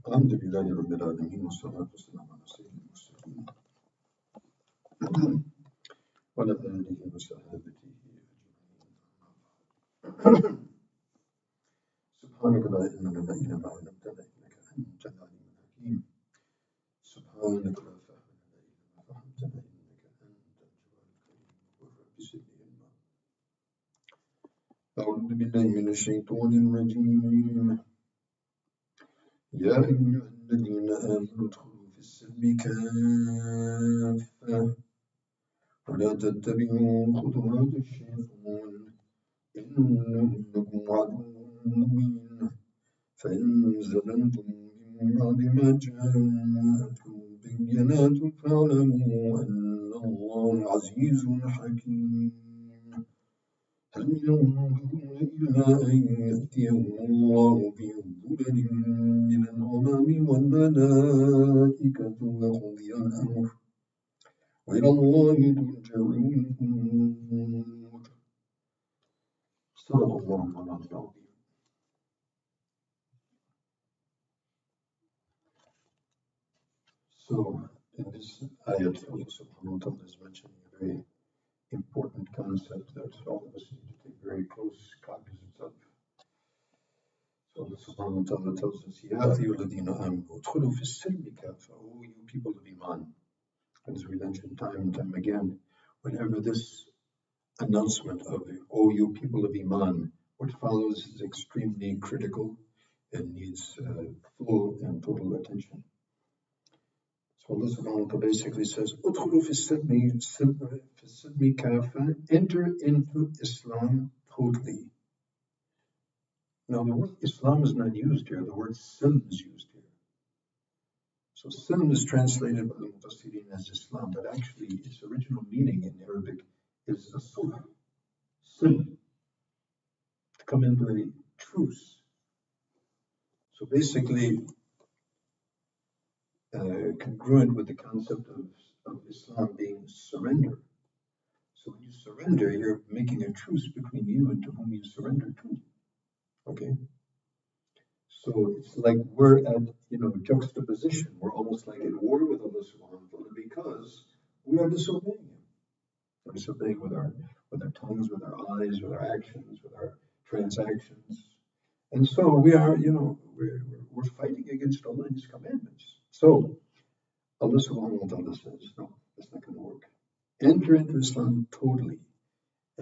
الحمد لله رب العالمين والصلاة والسلام على سيد المرسلين وعلى آله وصحبه أجمعين. سبحانك لا علم لنا إلا ما علمتنا إنك أنت العليم الحكيم. سبحانك لا فهم لنا إلا ما فهمتنا إنك أنت الجواد الكريم ورب زدني علما. أعوذ بالله من الشيطان الرجيم. يا أيها الذين آمنوا ادخلوا في السلم كافة ولا تتبعوا خطوات الشيطان إنه لكم عدو مبين فإن زللتم من بعد ما جاءتكم البينات فاعلموا أن الله عزيز حكيم. هل ينظرون إلا أن يأتيهم الله في ظلل من الغمام والملائكة وقضي الأمر وإلى الله ترجع الأمور. صدق الله العظيم. So, in this ayat, Allah subhanahu wa ta'ala is mentioning a very important concept that all of us need to take very close cognizance of. So Allah subhanahu wa ta'ala tells us, Ya ayyuhalladhina amanu udkhulu fi s-silmi kaffa, O you people of Iman. As we mentioned time and time again, whenever this announcement of O you people of Iman, what follows is extremely critical and needs full and total attention. So Allah subhanahu wa ta'ala basically says, Udkhulu fi s-silmi kaffa, enter into Islam totally. Now the word Islam is not used here, the word Silm is used here. So Silm is translated by the Mufassirin as Islam, but actually its original meaning in Arabic is a sulh, Silm, to come into a truce. So basically, congruent with the concept of Islam being surrender. So when you surrender, you're making a truce between you and to whom you surrender to. Okay? So it's like we're at, juxtaposition. We're almost like at war with Allah subhanahu wa ta'ala because we are disobeying Him. We're disobeying with our tongues, with our eyes, with our actions, with our transactions. And so we are, we're fighting against Allah and His commandments. So Allah subhanahu wa ta'ala says, no, that's not going to work. Enter into Islam totally.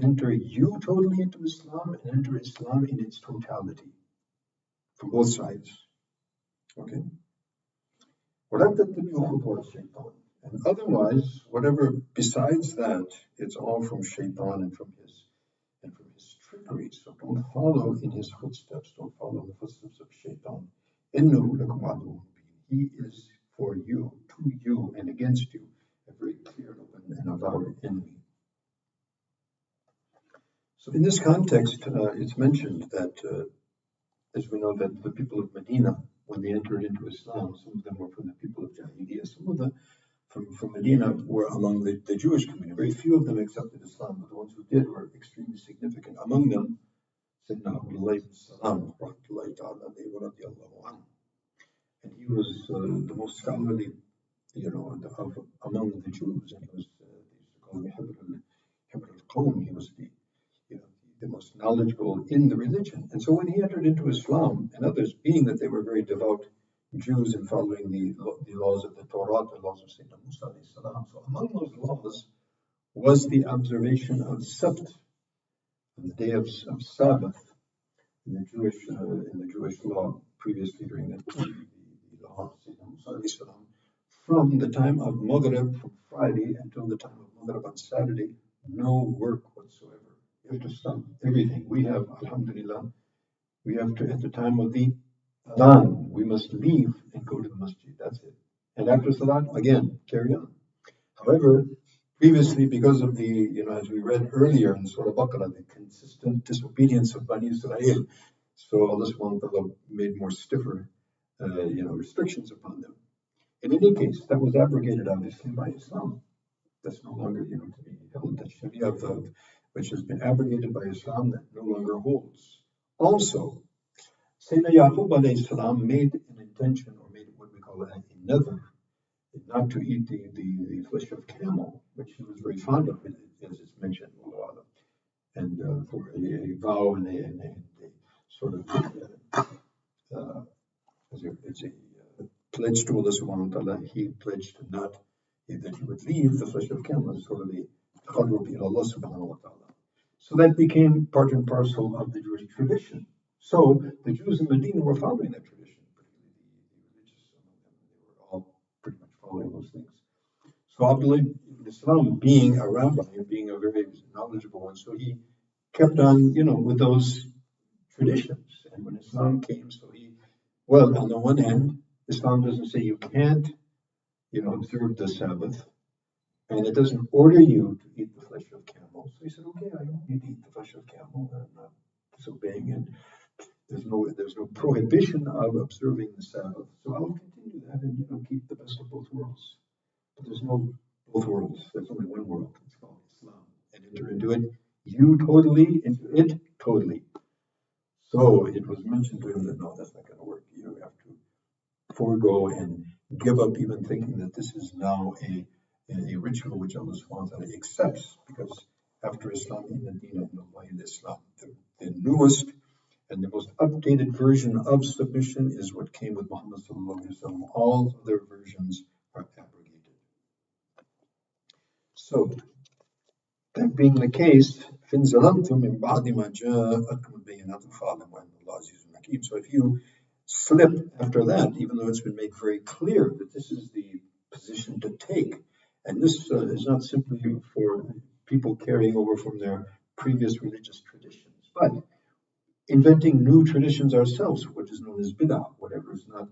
Enter you totally into Islam and enter Islam in its totality. From both sides. Okay? And otherwise, whatever besides that, it's all from Shaitan and from his trickery. So don't follow in his footsteps. Don't follow in the footsteps of Shaitan. He is for you, to you, and against you, a very clear and avowed enemy. So in this context, it's mentioned that as we know that the people of Medina, when they entered into Islam, some of them were from the people of Jahiliyyah, some of them from Medina were among the Jewish community. Very few of them accepted Islam, but the ones who did were extremely significant. Among them, Sayyidina Abdullah ibn Salam, and he was the most scholarly, among the Jews, and he was they used to call him Hibr al-Qawm. He was the most knowledgeable in the religion. And so when he entered into Islam, and others, being that they were very devout Jews and following the laws of the Torah, the laws of Sayyidina Musa, so among those laws was the observation of Sabt, on the day of Sabbath, in the Jewish law, previously during the law of Sayyidina Musa, from the time of Maghrib, from Friday until the time of Maghrib on Saturday, no work whatsoever. You have to stop everything. We have, alhamdulillah, at the time of the Adhan, we must leave and go to the masjid. That's it. And after Salat, again, carry on. However, previously, because of the, as we read earlier in Surah Baqarah, the consistent disobedience of Bani Israel, so Allah subhanahu wa ta'ala made more stiffer, restrictions upon them. In any case, that was abrogated, obviously, by Islam. That's no longer, to be held. That Sharia which has been abrogated by Islam, that no longer holds. Also, Sayyidina Yaqub alayhi salam made an intention or made ta'ala a nether not to eat the flesh of camel, which he was very fond of, as it's mentioned, and for a vow and a sort of uh, it's a pledge to Allah subhanahu wa ta'ala. He pledged not that he would leave the flesh of camel as sort of a taqarrub ila Allah subhanahu wa ta'ala. So that became part and parcel of the Jewish tradition. So the Jews in Medina were following that tradition, particularly the religious among them. They were all pretty much following those things. So Abdullah ibn Islam, being a rabbi and being a very knowledgeable one, so he kept on, with those traditions. And when Islam came, well, on the one hand, Islam doesn't say you can't, observe the Sabbath, and it doesn't order you to eat the flesh of camel. So he said, okay, I don't need to eat the flesh of camel. I'm not disobeying it. There's no prohibition of observing the Sabbath. So I'll continue that and keep the best of both worlds. But there's no both worlds. There's only one world. It's called Islam. And enter into it, into it totally. So it was mentioned to him that no, that's not going to work. You have to forego and give up even thinking that this is now a ritual which Allah subhanahu wa ta'ala accepts, because after Islam in Medina, in Islam, the newest and the most updated version of submission is what came with Muhammad sallallahu alaihi wasallam. All other versions are abrogated. So that being the case, so if you slip after that, even though it's been made very clear that this is the position to take, and this is not simply for people carrying over from their previous religious traditions, but inventing new traditions ourselves, what is known as bid'ah, whatever is not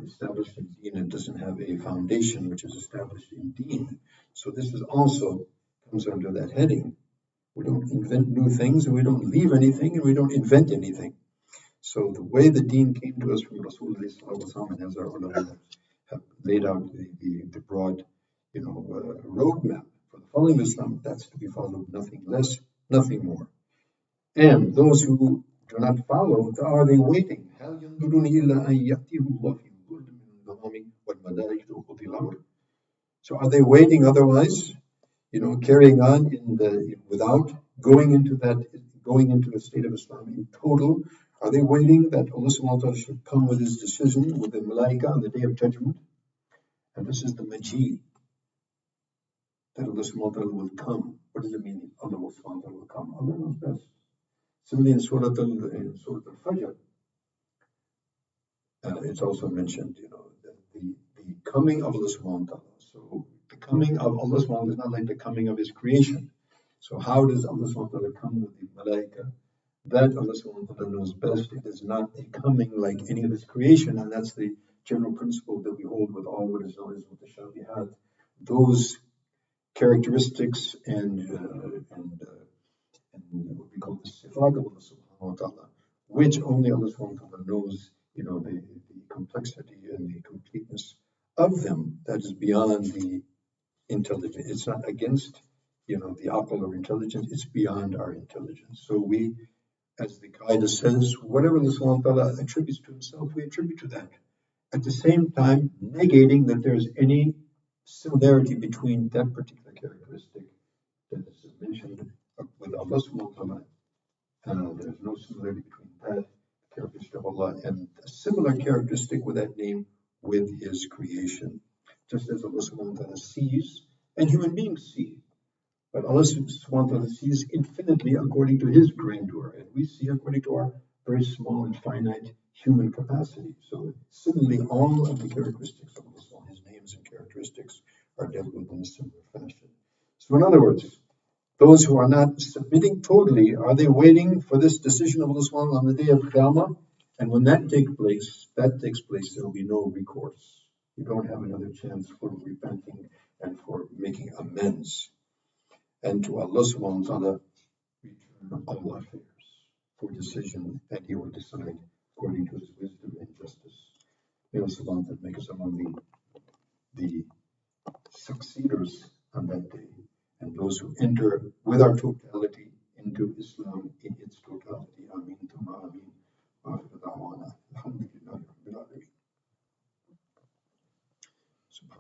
established in Deen and doesn't have a foundation which is established in Deen. So this is also comes under that heading. We don't invent new things, and we don't leave anything, and we don't invent anything. So the way the Deen came to us from Rasulullah and as our ulama have laid out the broad, roadmap for the following of Islam, that's to be followed, nothing less, nothing more. And those who do not follow, are they waiting? So are they waiting otherwise? Carrying on without going into the state of Islam in total. Are they waiting that Allah subhanahu wa ta'ala should come with his decision with the malaika on the day of judgment? And this is the maji, that Allah subhanahu wa ta'ala will come. What does it mean? Allah subhanahu wa ta'ala will come. Allah knows best. Similarly in Surah Al-Fajr, it's also mentioned, that the coming of Allah subhanahu wa ta'ala. So the coming of Allah subhanahu wa ta'ala is not like the coming of his creation. So how does Allah subhanahu wa ta'ala come with the malaika? That Allah subhanahu wa ta'ala knows best. It is not a coming like any of his creation, and that's the general principle that we hold with all what is known as mutashabihat. Those characteristics and what we call the sifat of Allah subhanahu wa ta'ala, which only Allah subhanahu wa ta'ala knows, the complexity and the completeness of them, that is beyond the intelligence. It's not against, the aql or intelligence, it's beyond our intelligence. So we, as the Qaeda says, whatever Allah subhanahu wa ta'ala attributes to himself, we attribute to that. At the same time, negating that there's any similarity between that particular characteristic that is mentioned with Allah subhanahu wa ta'ala. There's no similarity between that characteristic of Allah and a similar characteristic with that name with his creation. Just as Allah subhanahu wa ta'ala sees, and human beings see. But Allah subhanahu wa ta'ala sees infinitely according to his grandeur, and we see according to our very small and finite human capacity. So similarly, all of the characteristics of Allah, his names and characteristics, are dealt with in a similar fashion. So in other words, those who are not submitting totally, are they waiting for this decision of Allah subhanahu wa ta'ala on the day of Qiyamah? And when that takes place, there will be no recourse. You don't have another chance for repenting and for making amends. And to Allah subhanahu wa ta'ala return all affairs for decision, and he will decide according to his wisdom and justice. May Allah subhanahu wa ta'ala make us among the succeeders on that day, and those who enter with our totality into Islam in its totality. Ameen. Ameen.